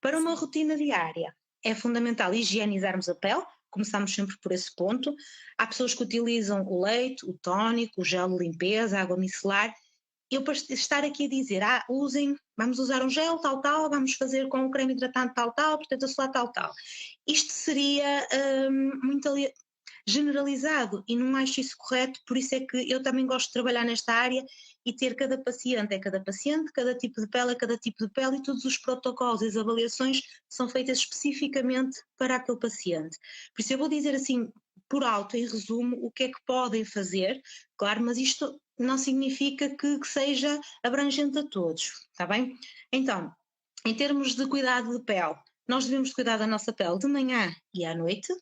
Para uma rotina diária, é fundamental higienizarmos a pele, começamos sempre por esse ponto. Há pessoas que utilizam o leite, o tónico, o gel de limpeza, a água micelar. Eu para estar aqui a dizer, vamos usar um gel tal, vamos fazer com o creme hidratante tal, protetor solar tal. Isto seria muito generalizado e não acho isso correto, por isso é que eu também gosto de trabalhar nesta área e ter cada paciente, cada tipo de pele é cada tipo de pele e todos os protocolos e as avaliações são feitas especificamente para aquele paciente. Por isso eu vou dizer assim, por alto, em resumo, o que é que podem fazer, claro, mas isto não significa que seja abrangente a todos, está bem? Então, em termos de cuidado de pele, nós devemos cuidar da nossa pele de manhã e à noite.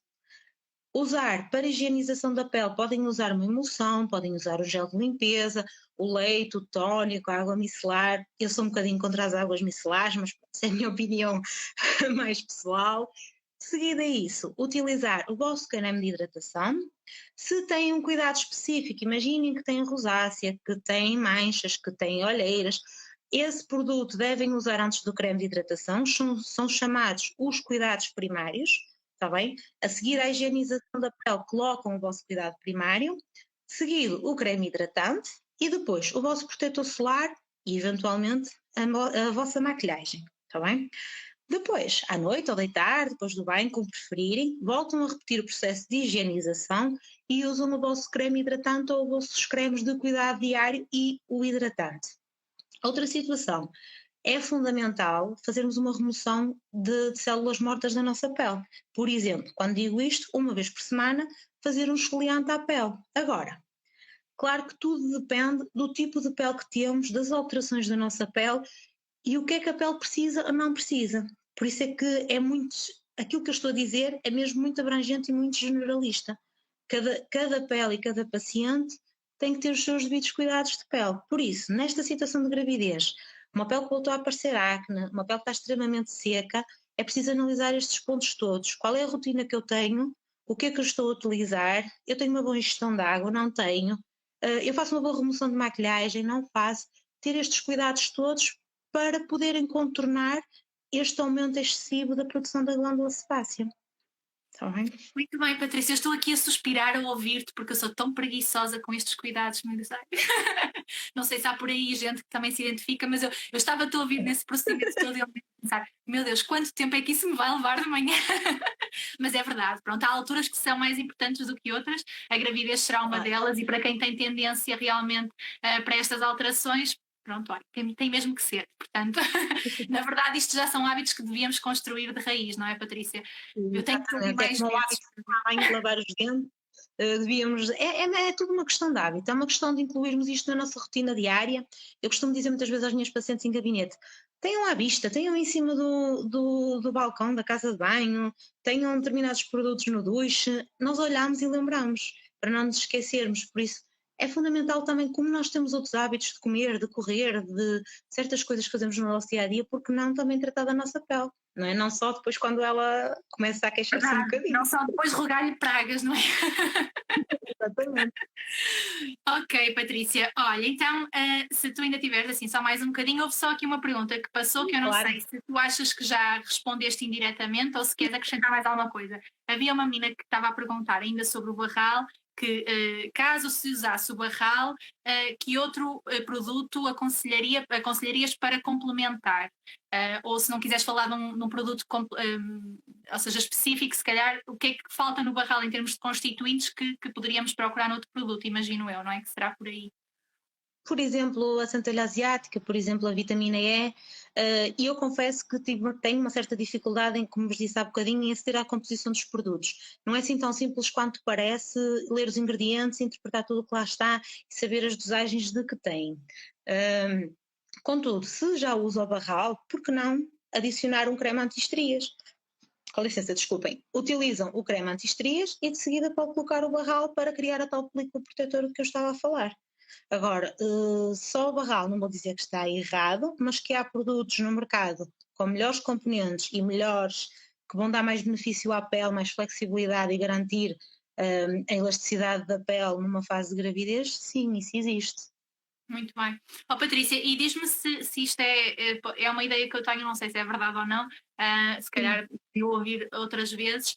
Usar para higienização da pele, podem usar uma emulsão, podem usar o gel de limpeza, o leite, o tónico, a água micelar. Eu sou um bocadinho contra as águas micelares, mas essa é a minha opinião mais pessoal. Seguido a isso, utilizar o vosso creme de hidratação. Se têm um cuidado específico, imaginem que têm rosácea, que têm manchas, que têm olheiras, esse produto devem usar antes do creme de hidratação, são chamados os cuidados primários, está bem? A seguir à higienização da pele, colocam o vosso cuidado primário, seguido o creme hidratante e depois o vosso protetor solar e eventualmente a vossa maquilhagem, está bem? Depois, à noite ou deitar, depois do banho, como preferirem, voltam a repetir o processo de higienização e usam o vosso creme hidratante ou os vossos cremes de cuidado diário e o hidratante. Outra situação, é fundamental fazermos uma remoção de células mortas da nossa pele. Por exemplo, quando digo isto, uma vez por semana, fazer um esfoliante à pele. Agora, claro que tudo depende do tipo de pele que temos, das alterações da nossa pele e o que é que a pele precisa ou não precisa. Por isso é que aquilo que eu estou a dizer é mesmo muito abrangente e muito generalista. Cada pele e cada paciente tem que ter os seus devidos cuidados de pele. Por isso, nesta situação de gravidez, uma pele que voltou a aparecer acne, uma pele que está extremamente seca, é preciso analisar estes pontos todos. Qual é a rotina que eu tenho? O que é que eu estou a utilizar? Eu tenho uma boa ingestão de água? Não tenho. Eu faço uma boa remoção de maquilhagem? Não faço. Ter estes cuidados todos para poderem contornar este aumento excessivo da produção da glândula sebácea. Está bem? Muito bem, Patrícia, eu estou aqui a suspirar a ouvir-te porque eu sou tão preguiçosa com estes cuidados no design. Não sei se há por aí gente que também se identifica, mas eu estava-te a ouvir nesse procedimento todo e a pensar, meu Deus, quanto tempo é que isso me vai levar de manhã? Mas é verdade, pronto, há alturas que são mais importantes do que outras, a gravidez será uma delas e para quem tem tendência realmente para estas alterações, pronto, olha, tem mesmo que ser. Portanto, na verdade, isto já são hábitos que devíamos construir de raiz, não é, Patrícia? Eu tenho que ouvir mais vezes. Lavar os dentes, devíamos. É tudo uma questão de hábito, é uma questão de incluirmos isto na nossa rotina diária. Eu costumo dizer muitas vezes às minhas pacientes em gabinete: tenham à vista, tenham em cima do balcão da casa de banho, tenham determinados produtos no duche, nós olhamos e lembramos, para não nos esquecermos. Por isso, é fundamental também como nós temos outros hábitos de comer, de correr, de certas coisas que fazemos no nosso dia a dia, porque não também tratar da nossa pele, não é? Não só depois quando ela começa a queixar-se um Verdade. Não bocadinho. só depois rogar-lhe pragas, não é? Exatamente. Ok, Patrícia. Olha, então, se tu ainda tiveres assim só mais um bocadinho, houve só aqui uma pergunta que passou que eu não Claro. sei se tu achas que já respondeste indiretamente ou se queres acrescentar mais alguma coisa. Havia uma menina que estava a perguntar ainda sobre o barral, que caso se usasse o barral, que outro produto aconselharias para complementar? Ou se não quiseres falar num produto ou seja, específico, se calhar o que é que falta no barral em termos de constituintes que poderíamos procurar noutro produto, imagino eu, não é? Que será por aí. Por exemplo, a centelha asiática, por exemplo, a vitamina E, e eu confesso que tenho uma certa dificuldade em, como vos disse há bocadinho, em aceder à composição dos produtos. Não é assim tão simples quanto parece ler os ingredientes, interpretar tudo o que lá está e saber as dosagens de que tem. Contudo, se já usa o barral, por que não adicionar um creme anti-estrias? Com licença, desculpem. Utilizam o creme anti-estrias e de seguida pode colocar o barral para criar a tal película protetora de que eu estava a falar. Agora, só o barral não vou dizer que está errado, mas que há produtos no mercado com melhores componentes e melhores, que vão dar mais benefício à pele, mais flexibilidade e garantir a elasticidade da pele numa fase de gravidez, sim, isso existe. Muito bem. Oh, Patrícia, e diz-me se isto é uma ideia que eu tenho, não sei se é verdade ou não, se Sim. calhar eu ouvir outras vezes,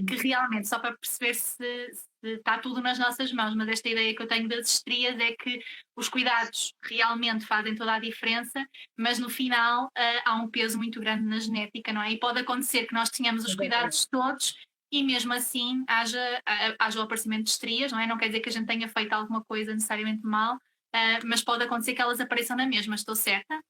que realmente, só para perceber se está tudo nas nossas mãos, mas esta ideia que eu tenho das estrias é que os cuidados realmente fazem toda a diferença, mas no final há um peso muito grande na genética, não é? E pode acontecer que nós tenhamos os Exatamente. cuidados todos e mesmo assim haja o aparecimento de estrias, não é? Não quer dizer que a gente tenha feito alguma coisa necessariamente mal, mas pode acontecer que elas apareçam na mesma, estou certa?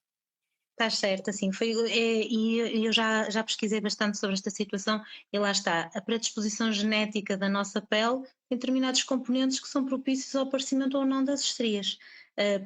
Estás certa, sim. E eu já pesquisei bastante sobre esta situação e lá está, a predisposição genética da nossa pele tem determinados componentes que são propícios ao aparecimento ou não das estrias.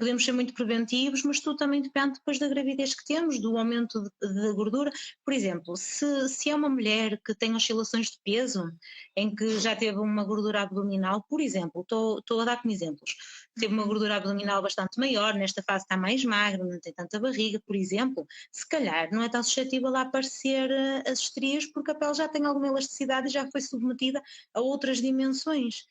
Podemos ser muito preventivos, mas tudo também depende depois da gravidez que temos, do aumento de gordura. Por exemplo, se é uma mulher que tem oscilações de peso, em que já teve uma gordura abdominal, por exemplo, estou a dar como exemplos, teve uma Uhum. gordura abdominal bastante maior, nesta fase está mais magra, não tem tanta barriga, por exemplo, se calhar não é tão suscetível a aparecer as estrias porque a pele já tem alguma elasticidade e já foi submetida a outras dimensões.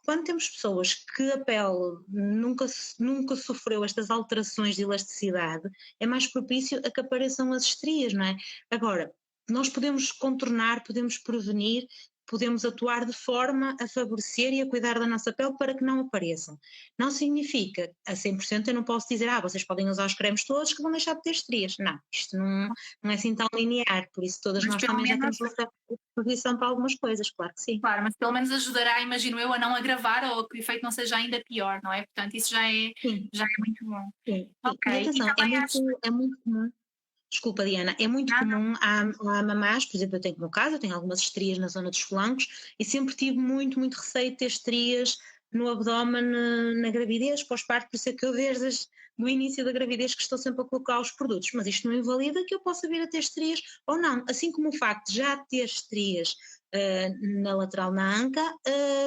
Quando temos pessoas que a pele nunca sofreu estas alterações de elasticidade, é mais propício a que apareçam as estrias, não é? Agora, nós podemos contornar, podemos prevenir, podemos atuar de forma a favorecer e a cuidar da nossa pele para que não apareçam. Não significa, a 100% eu não posso dizer, vocês podem usar os cremes todos que vão deixar de ter estrias. Não, isto não é assim tão linear, por isso todas Mas nós pelo também já menos, temos uma certa exposição para algumas coisas, claro que sim. claro, mas pelo menos ajudará, imagino eu, a não agravar ou que o efeito não seja ainda pior, não é? Portanto, isso Sim, já é muito bom. sim. E Ok, e atenção, também acho. é muito comum. Desculpa, Diana, é muito Nada. comum há mamás, por exemplo, eu tenho no meu caso, eu tenho algumas estrias na zona dos flancos e sempre tive muito receio de ter estrias no abdômen na gravidez, pós-parto, por isso é que eu desde o início da gravidez que estou sempre a colocar os produtos, mas isto não invalida que eu possa vir a ter estrias ou não, assim como o facto de já ter estrias na lateral na anca,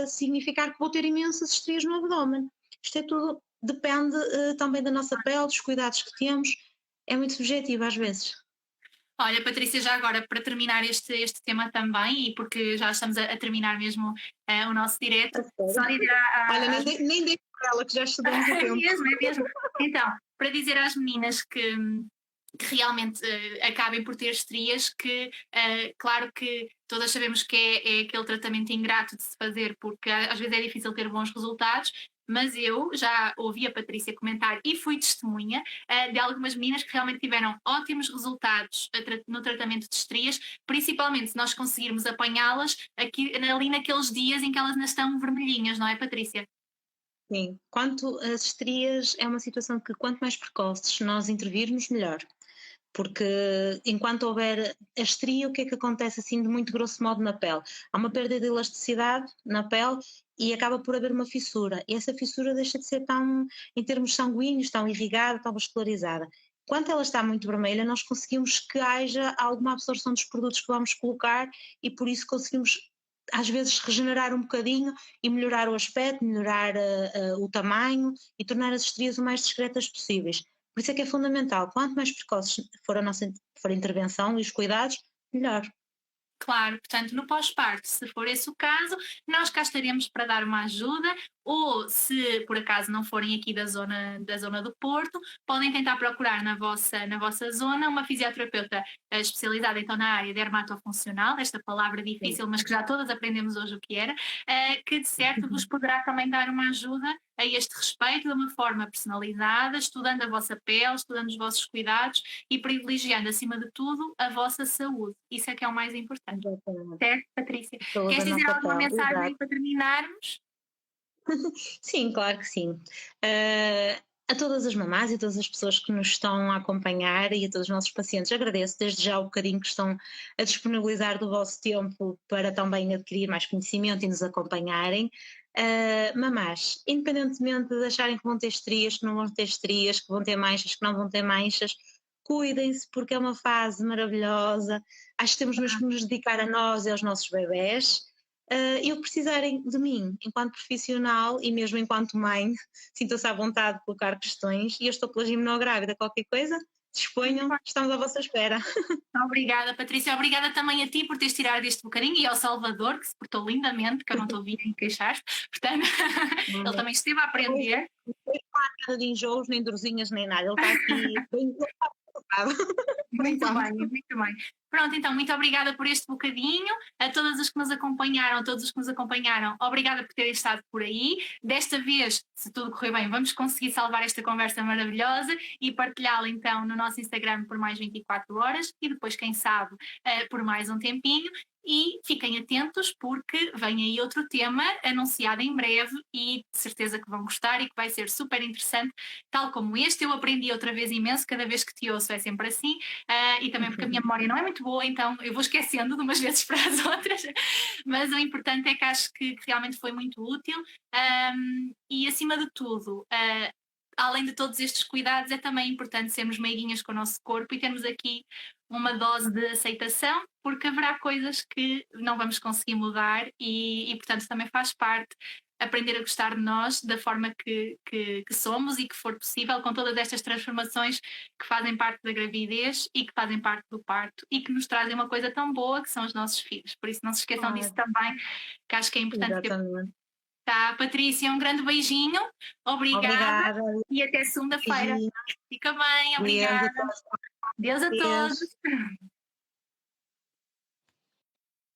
significar que vou ter imensas estrias no abdômen. Isto é tudo, depende também da nossa pele, dos cuidados que temos, é muito subjetivo às vezes. Olha, Patrícia, já agora para terminar este tema também, e porque já estamos a terminar mesmo o nosso A direto, só sério? dizer Olha, às nem dei por ela que já estudamos o é tempo. mesmo, é mesmo. Então, para dizer às meninas que realmente acabem por ter estrias, que claro que todas sabemos que é aquele tratamento ingrato de se fazer, porque às vezes é difícil ter bons resultados, mas eu já ouvi a Patrícia comentar e fui testemunha de algumas meninas que realmente tiveram ótimos resultados no tratamento de estrias, principalmente se nós conseguirmos apanhá-las ali naqueles dias em que elas ainda estão vermelhinhas, não é, Patrícia? Sim, quanto às estrias, é uma situação que quanto mais precoces nós intervirmos, melhor. Porque enquanto houver a estria, o que é que acontece assim de muito grosso modo na pele? Há uma perda de elasticidade na pele e acaba por haver uma fissura. E essa fissura deixa de ser tão, em termos sanguíneos, tão irrigada, tão vascularizada. Quando ela está muito vermelha, nós conseguimos que haja alguma absorção dos produtos que vamos colocar e por isso conseguimos às vezes regenerar um bocadinho e melhorar o aspecto, melhorar o tamanho e tornar as estrias o mais discretas possíveis. Por isso é que é fundamental, quanto mais precoces for a intervenção e os cuidados, melhor. Claro, portanto, no pós-parto, se for esse o caso, nós cá estaremos para dar uma ajuda, ou se por acaso não forem aqui da zona do Porto, podem tentar procurar na vossa zona uma fisioterapeuta especializada então na área dermatofuncional, esta palavra Sim. difícil, mas que já todas aprendemos hoje o que era, que de certo vos poderá também dar uma ajuda a este respeito de uma forma personalizada, estudando a vossa pele, estudando os vossos cuidados e privilegiando, acima de tudo, a vossa saúde. Isso é que é o mais importante. Exatamente. Certo, Patrícia? Saúde Queres a dizer nossa alguma pele, mensagem exato. para terminarmos? Sim, claro que sim. A todas as mamás e a todas as pessoas que nos estão a acompanhar e a todos os nossos pacientes, agradeço desde já o carinho que estão a disponibilizar do vosso tempo para também adquirir mais conhecimento e nos acompanharem. Mamás, independentemente de acharem que vão ter estrias, que não vão ter estrias, que vão ter manchas, que não vão ter manchas, cuidem-se porque é uma fase maravilhosa. Acho que temos mesmo que nos dedicar a nós e aos nossos bebés e o que precisarem de mim, enquanto profissional e mesmo enquanto mãe, sintam-se à vontade de colocar questões e eu estou pela gimnográvida, qualquer coisa, Muito disponham, bem. estamos à vossa espera. Obrigada, Patrícia. Obrigada também a ti por teres tirado este bocadinho e ao Salvador, que se portou lindamente, que eu não estou a ouvir em queixar-te. Portanto, ele também esteve a aprender. Não tem nada de enjoos, nem dorzinhas, nem nada, ele está aqui bem preocupado. Por Muito enquanto. bem, muito bem. Pronto, então, muito obrigada por este bocadinho. A todas as que nos acompanharam, a todos os que nos acompanharam, obrigada por terem estado por aí. Desta vez, se tudo correr bem, vamos conseguir salvar esta conversa maravilhosa e partilhá-la então no nosso Instagram por mais 24 horas e depois, quem sabe, por mais um tempinho. E fiquem atentos porque vem aí outro tema anunciado em breve e de certeza que vão gostar e que vai ser super interessante, tal como este. Eu aprendi outra vez imenso, cada vez que te ouço é sempre assim. E também porque a minha memória não é muito boa, então eu vou esquecendo de umas vezes para as outras, mas o importante é que acho que realmente foi muito útil e acima de tudo, além de todos estes cuidados, é também importante sermos meiguinhas com o nosso corpo e termos aqui uma dose de aceitação, porque haverá coisas que não vamos conseguir mudar e portanto também faz parte aprender a gostar de nós da forma que somos e que for possível, com todas estas transformações que fazem parte da gravidez e que fazem parte do parto e que nos trazem uma coisa tão boa que são os nossos filhos. Por isso não se esqueçam disso Claro, também, que acho que é importante ter. exatamente. Tá, Patrícia, um grande beijinho, obrigada Obrigada, e até segunda-feira. beijinho, Fica bem, beijo, obrigada. Deus a beijo. todos.